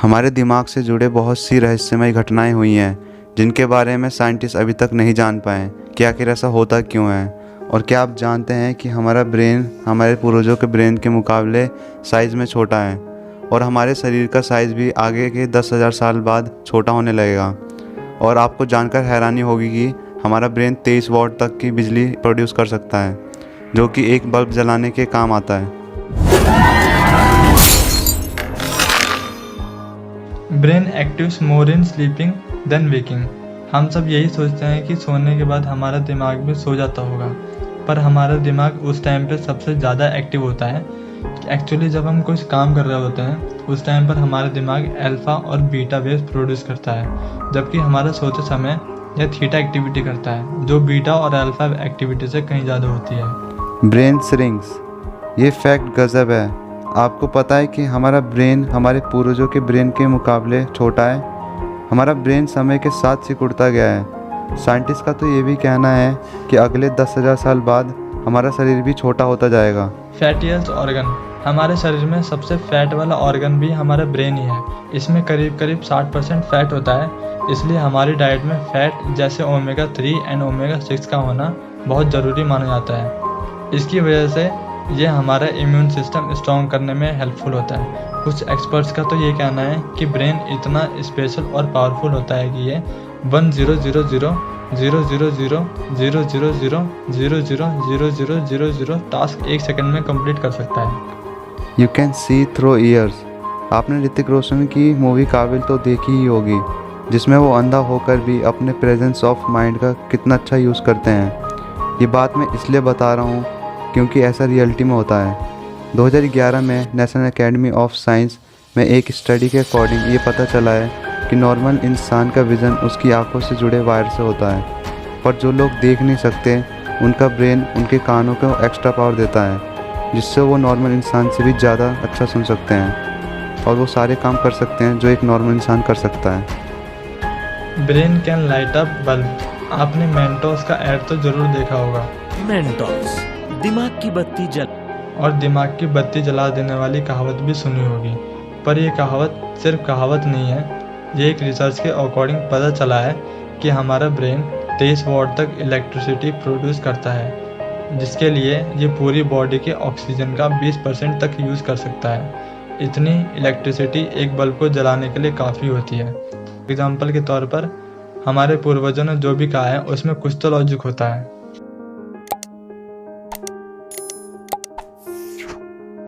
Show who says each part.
Speaker 1: हमारे दिमाग से जुड़े बहुत सी रहस्यमय घटनाएं हुई हैं जिनके बारे में साइंटिस्ट अभी तक नहीं जान पाए कि आखिर ऐसा होता क्यों है। और क्या आप जानते हैं कि हमारा ब्रेन हमारे पूर्वजों के ब्रेन के मुकाबले साइज़ में छोटा है और हमारे शरीर का साइज़ भी आगे के 10,000 साल बाद छोटा होने लगेगा। और आपको जानकर हैरानी होगी कि हमारा ब्रेन 23 वॉट तक की बिजली प्रोड्यूस कर सकता है, जो कि एक बल्ब जलाने के काम आता है।
Speaker 2: Brain actives more in sleeping than waking. हम सब यही सोचते हैं कि सोने के बाद हमारा दिमाग भी सो जाता होगा, पर हमारा दिमाग उस टाइम पे सबसे ज़्यादा एक्टिव होता है। एक्चुअली जब हम कुछ काम कर रहे होते हैं उस टाइम पर हमारा दिमाग अल्फा और बीटा वेव्स प्रोड्यूस करता है, जबकि हमारा सोते समय यह थीटा एक्टिविटी करता है, जो बीटा और अल्फा एक्टिविटी से कहीं ज़्यादा होती है।
Speaker 1: ब्रेन श्रिंक्स, ये फैक्ट गजब है। आपको पता है कि हमारा ब्रेन हमारे पूर्वजों के ब्रेन के मुकाबले छोटा है। हमारा ब्रेन समय के साथ सिकुड़ता गया है। साइंटिस्ट का तो ये भी कहना है कि अगले 10,000 साल बाद हमारा शरीर भी छोटा होता जाएगा।
Speaker 2: फैटियस ऑर्गन, हमारे शरीर में सबसे फैट वाला ऑर्गन भी हमारा ब्रेन ही है। इसमें करीब 60% फैट होता है, इसलिए हमारी डाइट में फैट जैसे ओमेगा 3 एंड ओमेगा 6 का होना बहुत ज़रूरी माना जाता है। इसकी वजह से ये हमारा इम्यून सिस्टम स्ट्रॉन्ग करने में हेल्पफुल होता है। कुछ एक्सपर्ट्स का तो ये कहना है कि ब्रेन इतना स्पेशल और पावरफुल होता है कि ये 1000000000000000 टास्क एक सेकंड में कंप्लीट कर सकता है।
Speaker 1: You can see through years. आपने ऋतिक रोशन की मूवी काबिल तो देखी ही होगी, जिसमें वो अंधा होकर भी अपने प्रेजेंस ऑफ माइंड का कितना अच्छा यूज़ करते हैं। ये बात मैं इसलिए बता रहा हूँ क्योंकि ऐसा रियलिटी में होता है। 2011 में नेशनल एकेडमी ऑफ साइंस में एक स्टडी के अकॉर्डिंग ये पता चला है कि नॉर्मल इंसान का विज़न उसकी आंखों से जुड़े वायर से होता है, पर जो लोग देख नहीं सकते उनका ब्रेन उनके कानों को एक्स्ट्रा पावर देता है, जिससे वो नॉर्मल इंसान से भी ज़्यादा अच्छा सुन सकते हैं और वो सारे काम कर सकते हैं जो एक नॉर्मल इंसान कर सकता है।
Speaker 2: Brain can light up bulb. आपने मेंटोस का ऐड तो जरूर देखा होगा।
Speaker 3: मेंटोस दिमाग की बत्ती जल
Speaker 2: और दिमाग की बत्ती जला देने वाली कहावत भी सुनी होगी, पर यह कहावत सिर्फ कहावत नहीं है। ये एक रिसर्च के अकॉर्डिंग पता चला है कि हमारा ब्रेन 23 वॉट तक इलेक्ट्रिसिटी प्रोड्यूस करता है, जिसके लिए ये पूरी बॉडी के ऑक्सीजन का 20% तक यूज़ कर सकता है। इतनी इलेक्ट्रिसिटी एक बल्ब को जलाने के लिए काफ़ी होती है। एग्जाम्पल के तौर पर हमारे पूर्वजों ने जो भी कहा है उसमें कुछ तो लॉजिक होता है।